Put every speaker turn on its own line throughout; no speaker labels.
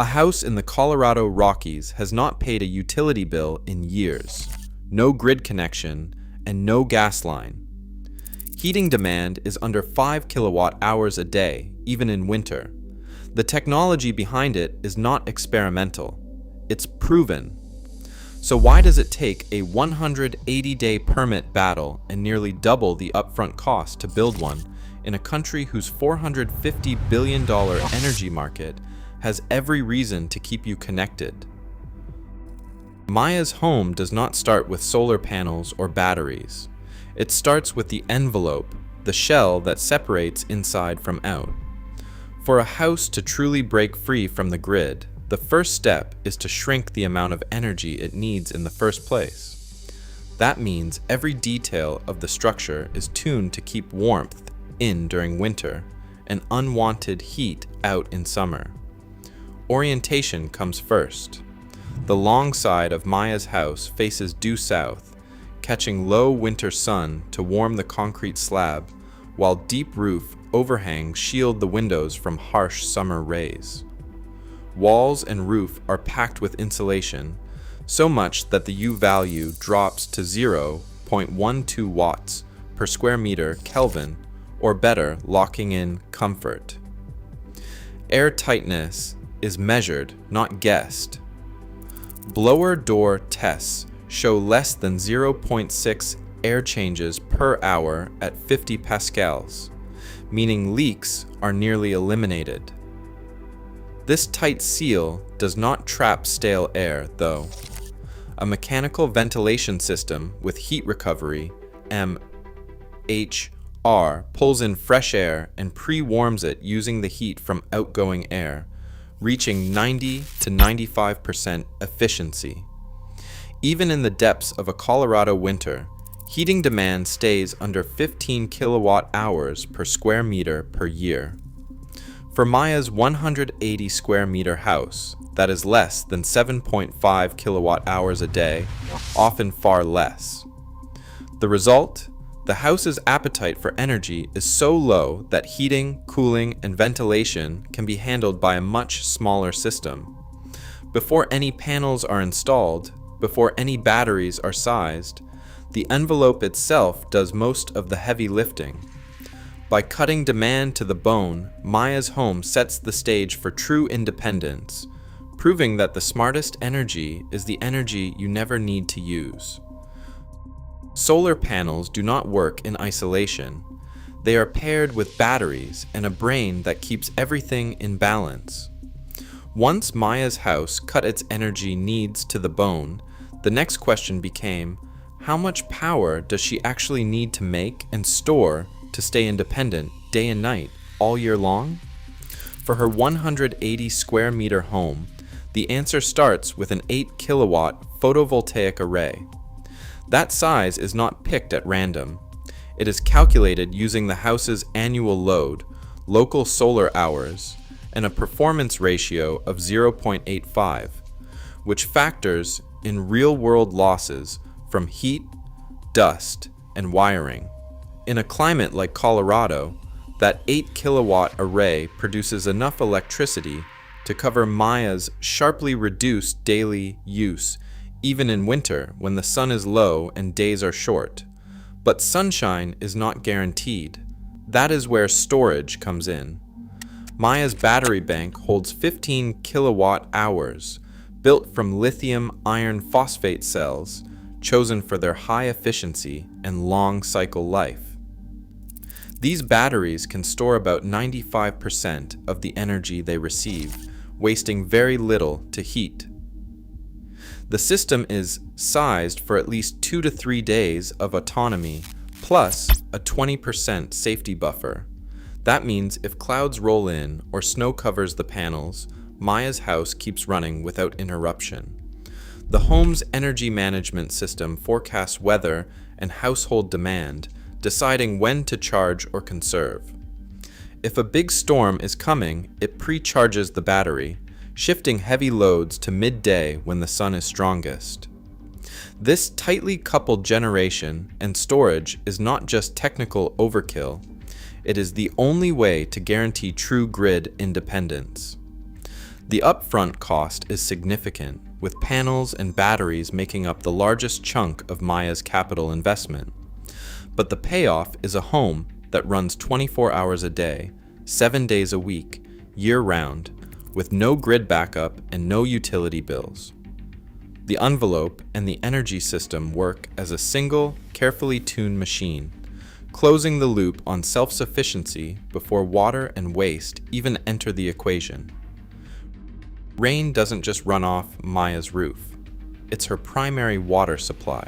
A house in the Colorado Rockies has not paid a utility bill in years. No grid connection and no gas line. Heating demand is under 5 kilowatt hours a day, even in winter. The technology behind it is not experimental. It's proven. So why does it take a 180-day permit battle and nearly double the upfront cost to build one in a country whose $450 billion energy market has every reason to keep you connected? Maya's home does not start with solar panels or batteries. It starts with the envelope, the shell that separates inside from out. For a house to truly break free from the grid, the first step is to shrink the amount of energy it needs in the first place. That means every detail of the structure is tuned to keep warmth in during winter and unwanted heat out in summer. Orientation comes first. The long side of Maya's house faces due south, catching low winter sun to warm the concrete slab, while deep roof overhangs shield the windows from harsh summer rays. Walls and roof are packed with insulation, so much that the U value drops to 0.12 watts per square meter Kelvin, or better, locking in comfort. Air tightness is measured, not guessed. Blower door tests show less than 0.6 air changes per hour at 50 pascals, meaning leaks are nearly eliminated. This tight seal does not trap stale air, though. A mechanical ventilation system with heat recovery, MHR, pulls in fresh air and pre-warms it using the heat from outgoing air, reaching 90 to 95% efficiency. Even in the depths of a Colorado winter, heating demand stays under 15 kilowatt hours per square meter per year. For Maya's 180 square meter house, that is less than 7.5 kilowatt hours a day, often far less. The result? The house's appetite for energy is so low that heating, cooling, and ventilation can be handled by a much smaller system. Before any panels are installed, before any batteries are sized, the envelope itself does most of the heavy lifting. By cutting demand to the bone, Maya's home sets the stage for true independence, proving that the smartest energy is the energy you never need to use. Solar panels do not work in isolation. They are paired with batteries and a brain that keeps everything in balance. Once Maya's house cut its energy needs to the bone, the next question became, how much power does she actually need to make and store to stay independent day and night all year long? For her 180 square meter home, the answer starts with an 8 kilowatt photovoltaic array. That size is not picked at random. It is calculated using the house's annual load, local solar hours, and a performance ratio of 0.85, which factors in real-world losses from heat, dust, and wiring. In a climate like Colorado, that 8 kilowatt array produces enough electricity to cover Maya's sharply reduced daily use, even in winter when the sun is low and days are short. But sunshine is not guaranteed. That is where storage comes in. Maya's battery bank holds 15 kilowatt hours, built from lithium iron phosphate cells, chosen for their high efficiency and long cycle life. These batteries can store about 95% of the energy they receive, wasting very little to heat. The system is sized for at least 2 to 3 days of autonomy, plus a 20% safety buffer. That means if clouds roll in or snow covers the panels, Maya's house keeps running without interruption. The home's energy management system forecasts weather and household demand, deciding when to charge or conserve. If a big storm is coming, it pre-charges the battery, shifting heavy loads to midday when the sun is strongest. This tightly coupled generation and storage is not just technical overkill, it is the only way to guarantee true grid independence. The upfront cost is significant, with panels and batteries making up the largest chunk of Maya's capital investment. But the payoff is a home that runs 24 hours a day, 7 days a week, year-round, with no grid backup and no utility bills. The envelope and the energy system work as a single, carefully tuned machine, closing the loop on self-sufficiency before water and waste even enter the equation. Rain doesn't just run off Maya's roof. It's her primary water supply.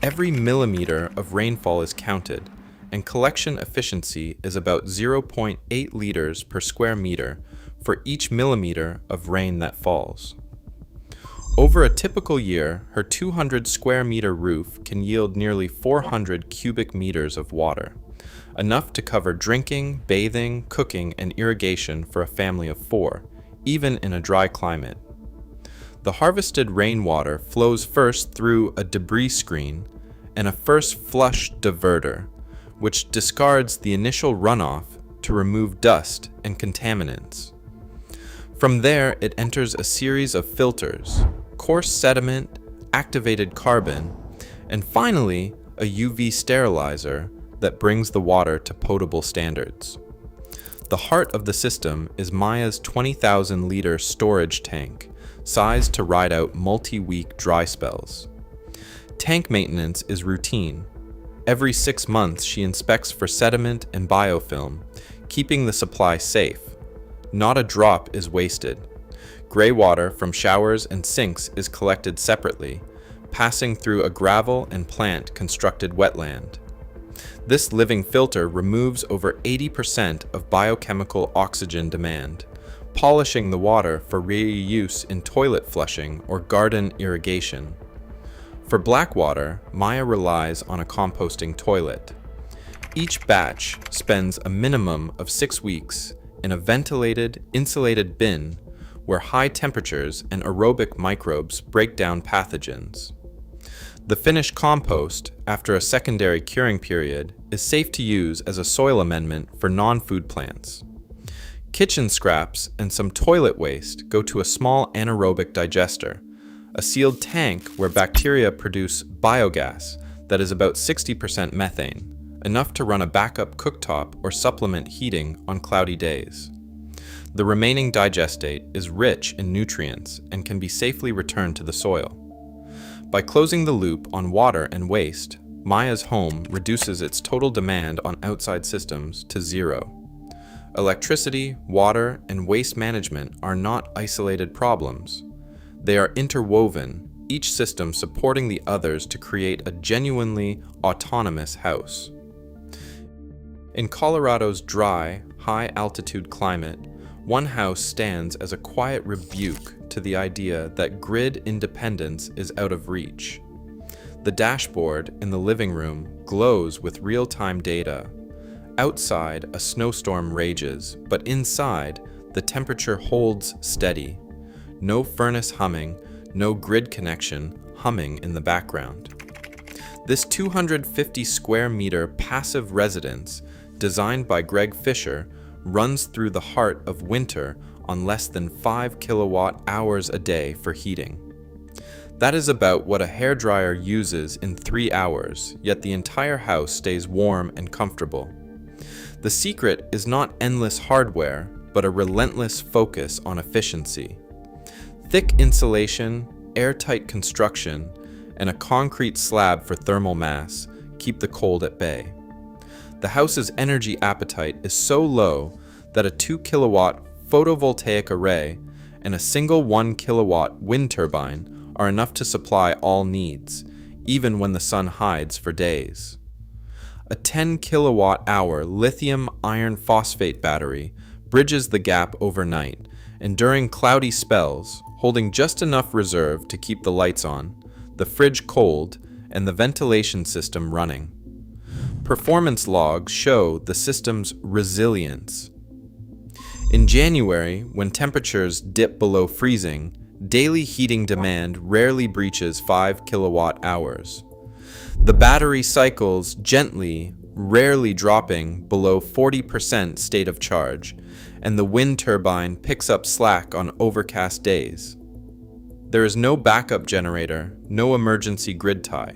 Every millimeter of rainfall is counted, and collection efficiency is about 0.8 liters per square meter for each millimeter of rain that falls. Over a typical year, her 200 square meter roof can yield nearly 400 cubic meters of water, enough to cover drinking, bathing, cooking, and irrigation for a family of 4, even in a dry climate. The harvested rainwater flows first through a debris screen and a first flush diverter, which discards the initial runoff to remove dust and contaminants. From there, it enters a series of filters, coarse sediment, activated carbon, and finally, a UV sterilizer that brings the water to potable standards. The heart of the system is Maya's 20,000-liter storage tank, sized to ride out multi-week dry spells. Tank maintenance is routine. Every 6 months, she inspects for sediment and biofilm, keeping the supply safe. Not a drop is wasted. Gray water from showers and sinks is collected separately, passing through a gravel and plant-constructed wetland. This living filter removes over 80% of biochemical oxygen demand, polishing the water for reuse in toilet flushing or garden irrigation. For black water, Maya relies on a composting toilet. Each batch spends a minimum of 6 weeks in a ventilated, insulated bin where high temperatures and aerobic microbes break down pathogens. The finished compost, after a secondary curing period, is safe to use as a soil amendment for non-food plants. Kitchen scraps and some toilet waste go to a small anaerobic digester, a sealed tank where bacteria produce biogas that is about 60% methane, enough to run a backup cooktop or supplement heating on cloudy days. The remaining digestate is rich in nutrients and can be safely returned to the soil. By closing the loop on water and waste, Maya's home reduces its total demand on outside systems to 0. Electricity, water, and waste management are not isolated problems. They are interwoven, each system supporting the others to create a genuinely autonomous house. In Colorado's dry, high-altitude climate, one house stands as a quiet rebuke to the idea that grid independence is out of reach. The dashboard in the living room glows with real-time data. Outside, a snowstorm rages, but inside, the temperature holds steady. No furnace humming, no grid connection humming in the background. This 250 square meter passive residence, designed by Greg Fisher, runs through the heart of winter on less than 5 kilowatt hours a day for heating. That is about what a hairdryer uses in 3 hours, yet the entire house stays warm and comfortable. The secret is not endless hardware, but a relentless focus on efficiency. Thick insulation, airtight construction, and a concrete slab for thermal mass keep the cold at bay. The house's energy appetite is so low that a 2 kilowatt photovoltaic array and a single 1 kilowatt wind turbine are enough to supply all needs, even when the sun hides for days. A 10 kilowatt hour lithium iron phosphate battery bridges the gap overnight, and during cloudy spells, holding just enough reserve to keep the lights on, the fridge cold, and the ventilation system running. Performance logs show the system's resilience. In January, when temperatures dip below freezing, daily heating demand rarely breaches 5 kilowatt hours. The battery cycles gently, rarely dropping below 40% state of charge, and the wind turbine picks up slack on overcast days. There is no backup generator, no emergency grid tie.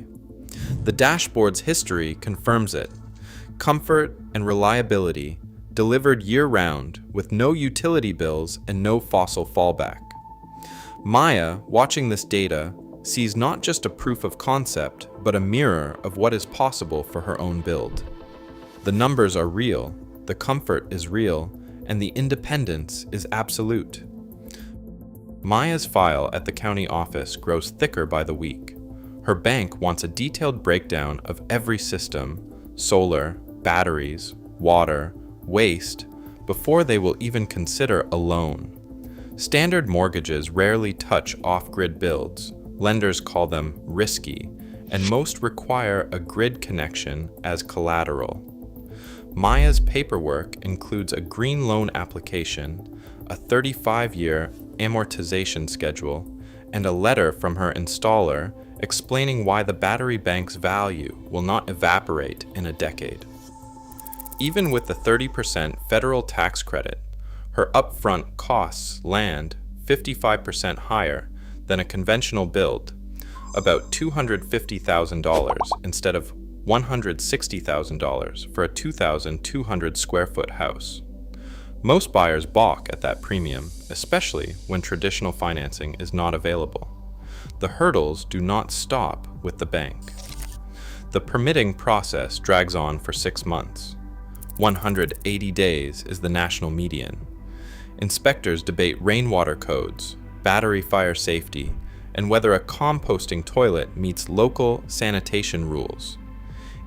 The dashboard's history confirms it. Comfort and reliability, delivered year-round with no utility bills and no fossil fallback. Maya, watching this data, sees not just a proof of concept, but a mirror of what is possible for her own build. The numbers are real, the comfort is real, and the independence is absolute. Maya's file at the county office grows thicker by the week. Her bank wants a detailed breakdown of every system, solar, batteries, water, waste, before they will even consider a loan. Standard mortgages rarely touch off-grid builds. Lenders call them risky, and most require a grid connection as collateral. Maya's paperwork includes a green loan application, a 35-year amortization schedule, and a letter from her installer explaining why the battery bank's value will not evaporate in a decade. Even with the 30% federal tax credit, her upfront costs land 55% higher than a conventional build, about $250,000 instead of $160,000 for a 2,200 square foot house. Most buyers balk at that premium, especially when traditional financing is not available. The hurdles do not stop with the bank. The permitting process drags on for 6 months. 180 days is the national median. Inspectors debate rainwater codes, battery fire safety, and whether a composting toilet meets local sanitation rules.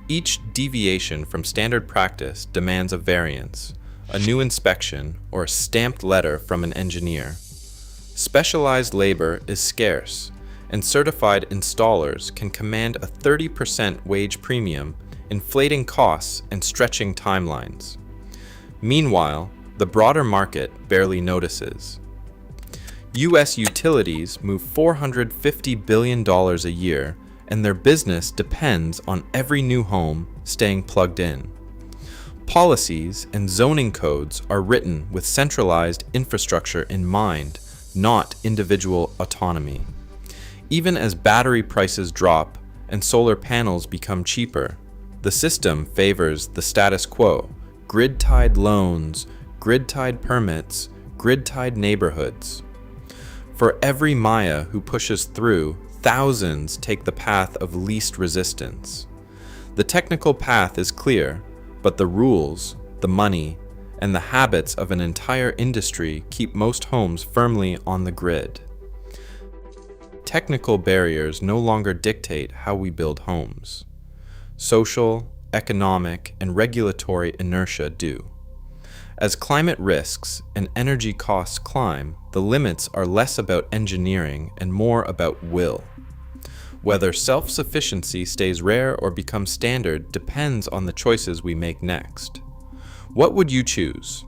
Each deviation from standard practice demands a variance, a new inspection, or a stamped letter from an engineer. Specialized labor is scarce, and certified installers can command a 30% wage premium, inflating costs and stretching timelines. Meanwhile, the broader market barely notices. U.S. utilities move $450 billion a year, and their business depends on every new home staying plugged in. Policies and zoning codes are written with centralized infrastructure in mind, not individual autonomy. Even as battery prices drop and solar panels become cheaper, the system favors the status quo: grid-tied loans, grid-tied permits, grid-tied neighborhoods. For every Maya who pushes through, thousands take the path of least resistance. The technical path is clear, but the rules, the money, and the habits of an entire industry keep most homes firmly on the grid. Technical barriers no longer dictate how we build homes. Social, economic, and regulatory inertia do. As climate risks and energy costs climb, the limits are less about engineering and more about will. Whether self-sufficiency stays rare or becomes standard depends on the choices we make next. What would you choose?